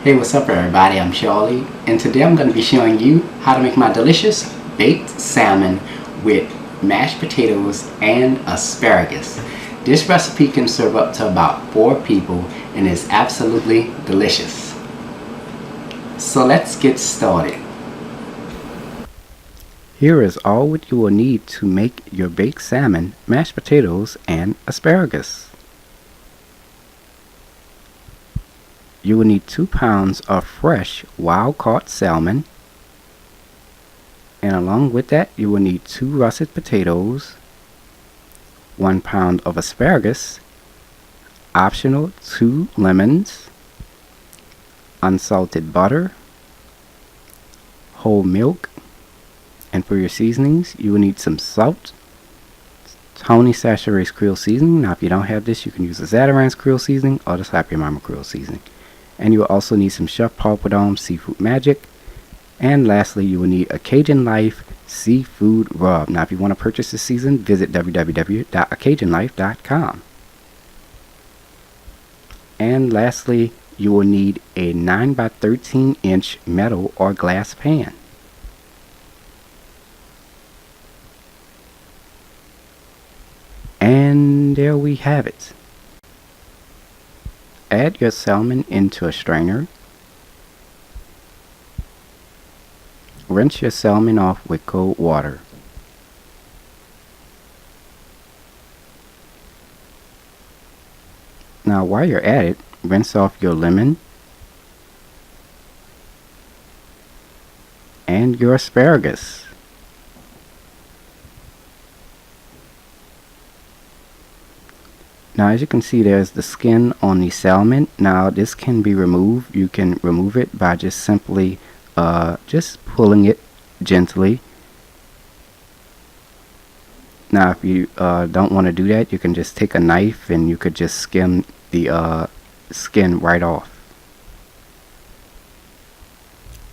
Hey, what's up everybody? I'm Charlie, and today I'm going to be showing you how to make my delicious baked salmon with mashed potatoes and asparagus. This recipe can serve up to about 4 people and is absolutely delicious. So let's get started. Here is all what you will need to make your baked salmon, mashed potatoes, and asparagus. You will need 2 pounds of fresh wild-caught salmon, and along with that you will need 2 russet potatoes, 1 pound of asparagus, optional 2 lemons, unsalted butter, whole milk, and for your seasonings you will need some salt, Tony Chachere's Creole Seasoning. Now if you don't have this, you can use the Zatarain's Creole Seasoning or the Slap Your Mama Creole Seasoning. And you will also need some Chef Paul Prud'homme Seafood Magic. And lastly, you will need a Cajun Life Seafood Rub. Now if you want to purchase this season, visit www.acajunlife.com. And lastly, you will need a 9 by 13 inch metal or glass pan. And there we have it. Add your salmon into a strainer. Rinse your salmon off with cold water. Now while you're at it, rinse off your lemon and your asparagus. Now as you can see, there's the skin on the salmon. Now this can be removed. You can remove it by just simply just pulling it gently. Now if you don't want to do that, you can just take a knife and you could just skim the skin right off.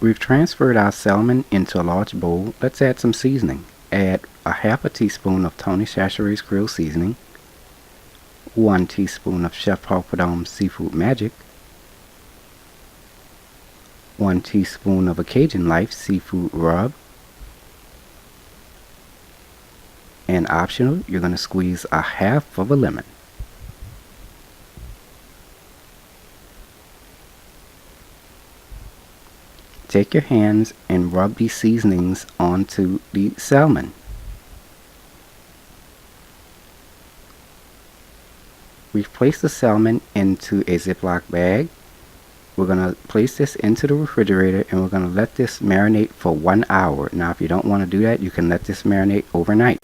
We've transferred our salmon into a large bowl. Let's add some seasoning. Add a half a teaspoon of Tony Chachere's Creole Seasoning, 1 teaspoon of Chef Paul Prud'homme Seafood Magic, 1 teaspoon of a Cajun Life Seafood Rub, and optional, you're going to squeeze a half of a lemon. Take your hands and rub these seasonings onto the salmon. We've placed the salmon into a Ziploc bag. We're going to place this into the refrigerator and we're going to let this marinate for 1 hour. Now if you don't want to do that, you can let this marinate overnight.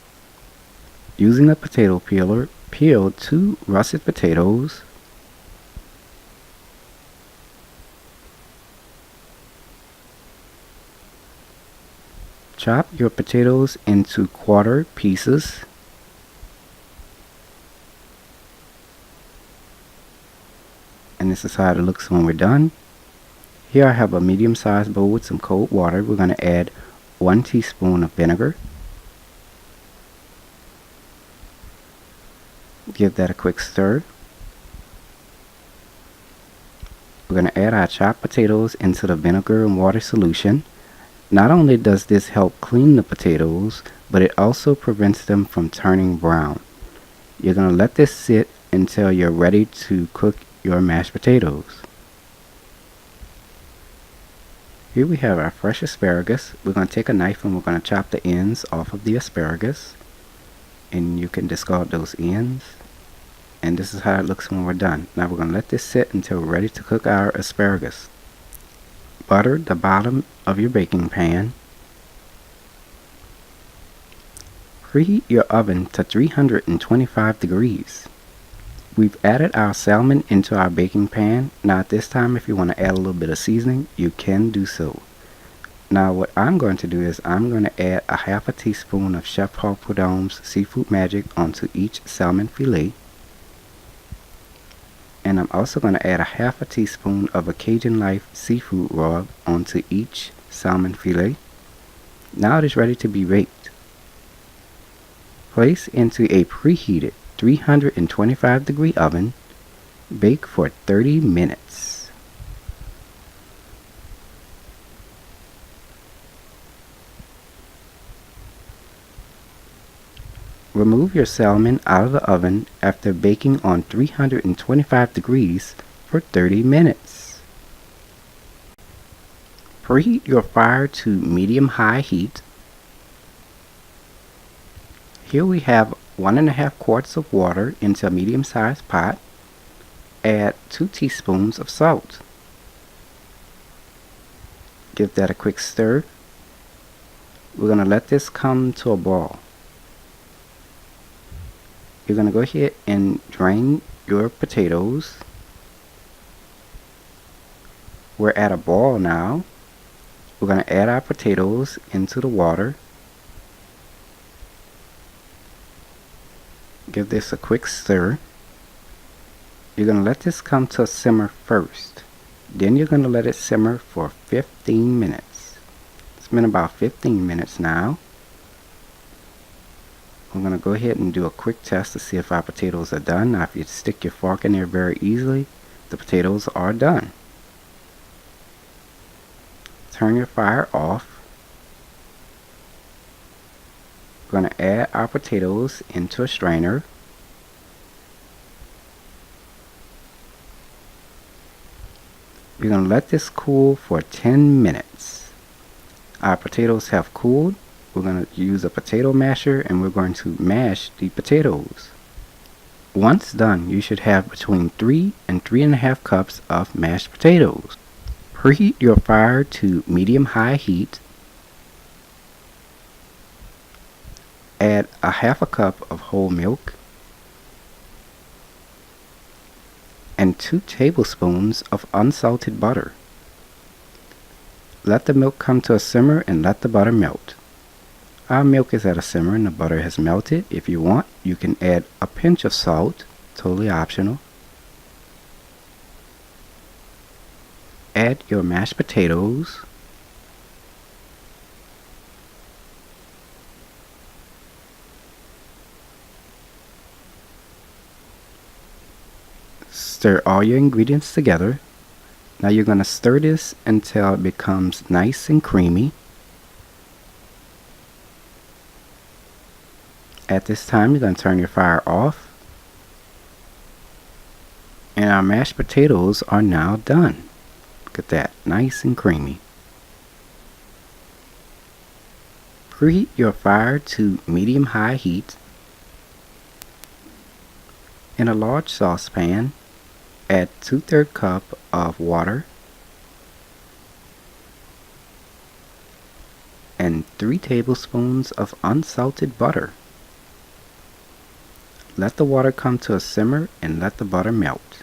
Using a potato peeler, peel 2 russet potatoes, chop your potatoes into quarter pieces. And this is how it looks when we're done. Here I have a medium-sized bowl with some cold water. We're going to add 1 teaspoon of vinegar. Give that a quick stir. We're going to add our chopped potatoes into the vinegar and water solution. Not only does this help clean the potatoes, but it also prevents them from turning brown. You're going to let this sit until you're ready to cook your mashed potatoes. Here we have our fresh asparagus. We're going to take a knife and we're going to chop the ends off of the asparagus, and you can discard those ends. And this is how it looks when we're done. Now we're going to let this sit until we're ready to cook our asparagus. Butter the bottom of your baking pan. Preheat your oven to 325 degrees. We've added our salmon into our baking pan. Now at this time, if you want to add a little bit of seasoning, you can do so. Now what I'm going to do is I'm going to add a half a teaspoon of Chef Paul Prud'homme's Seafood Magic onto each salmon fillet. And I'm also going to add a half a teaspoon of a Cajun Life Seafood Rub onto each salmon fillet. Now it is ready to be baked. Place into a preheated 325-degree oven. Bake for 30 minutes. Remove your salmon out of the oven after baking on 325 degrees for 30 minutes. Preheat your fire to medium-high heat. Here we have 1.5 quarts of water into a medium-sized pot. Add 2 teaspoons of salt. Give that a quick stir. We're going to let this come to a boil. You're going to go ahead and drain your potatoes. We're at a boil now. We're going to add our potatoes into the water. Give this a quick stir. You're going to let this come to a simmer first. Then you're going to let it simmer for 15 minutes. It's been about 15 minutes now. I'm going to go ahead and do a quick test to see if our potatoes are done. Now if you stick your fork in there very easily, the potatoes are done. Turn your fire off. We're going to add our potatoes into a strainer. We're going to let this cool for 10 minutes. Our potatoes have cooled. We're going to use a potato masher and we're going to mash the potatoes. Once done, you should have between 3 and 3.5 cups of mashed potatoes. Preheat your fire to medium-high heat. Add a 1/2 cup of whole milk and 2 tablespoons of unsalted butter. Let the milk come to a simmer and let the butter melt. Our milk is at a simmer and the butter has melted. If you want, you can add a pinch of salt, totally optional. Add your mashed potatoes. Stir all your ingredients together. Now you're going to stir this until it becomes nice and creamy. At this time, you're going to turn your fire off. And our mashed potatoes are now done. Look at that, nice and creamy. Preheat your fire to medium-high heat. In a large saucepan, add 2/3 cup of water and 3 tablespoons of unsalted butter. Let the water come to a simmer and let the butter melt.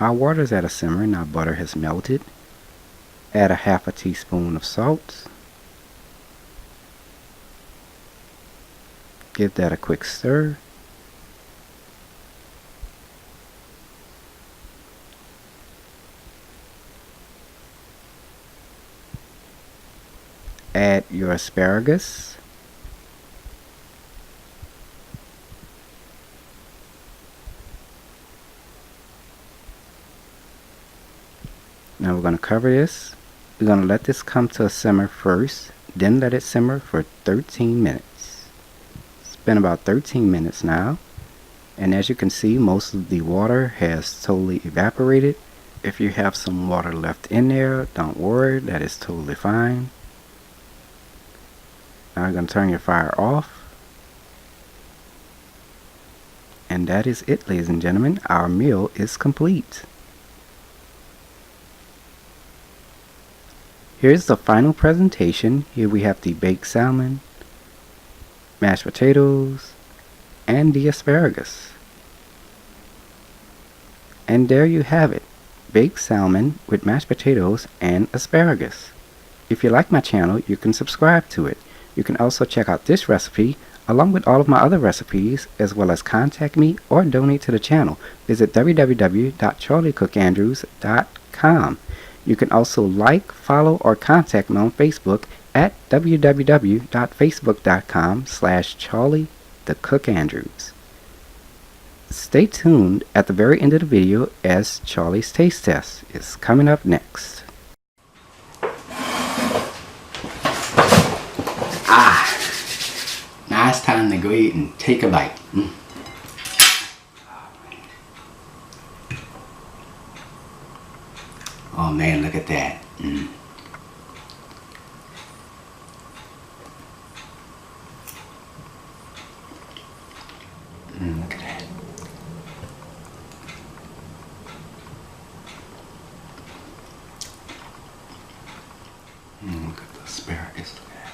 Our water is at a simmer and our butter has melted. Add a 1/2 teaspoon of salt. Give that a quick stir. Add your asparagus. Now we're going to cover this. We're going to let this come to a simmer first, then let it simmer for 13 minutes. It's been about 13 minutes now, and as you can see, most of the water has totally evaporated. If you have some water left in there, don't worry, that is totally fine. Now you're going to turn your fire off. And that is it, ladies and gentlemen. Our meal is complete. Here's the final presentation. Here we have the baked salmon, mashed potatoes, and the asparagus. And there you have it, baked salmon with mashed potatoes and asparagus. If you like my channel, you can subscribe to it. You can also check out this recipe along with all of my other recipes, as well as contact me or donate to the channel. Visit www.charliecookandrews.com. You can also like, follow, or contact me on Facebook at www.facebook.com/CharlieTheCookAndrews. Stay tuned at the very end of the video as Charlie's Taste Test is coming up next. Now it's time to go ahead it and take a bite. Oh man, look at that. Look at that. Look at the asparagus. Look at that.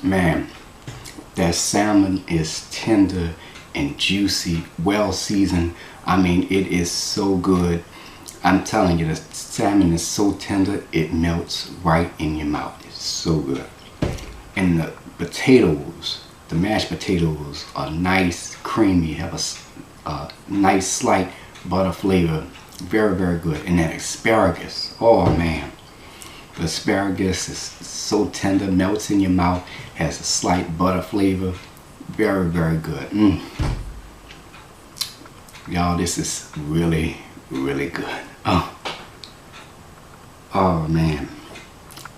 Man, that salmon is tender and juicy, well seasoned. I mean, it is so good. I'm telling you, the salmon is so tender, it melts right in your mouth. It's so good. And the potatoes, the mashed potatoes are nice, creamy, have a nice slight butter flavor. Very, very good. And that asparagus, oh man. The asparagus is so tender, melts in your mouth, has a slight butter flavor. Very, very good. Y'all, this is really, really good. Oh man,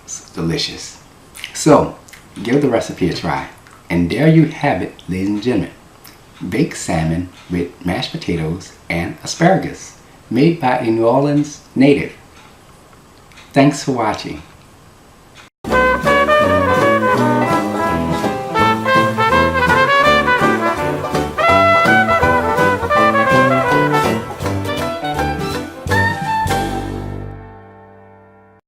it's delicious. So, give the recipe a try. And there you have it, ladies and gentlemen. Baked salmon with mashed potatoes and asparagus, made by a New Orleans native. Thanks for watching.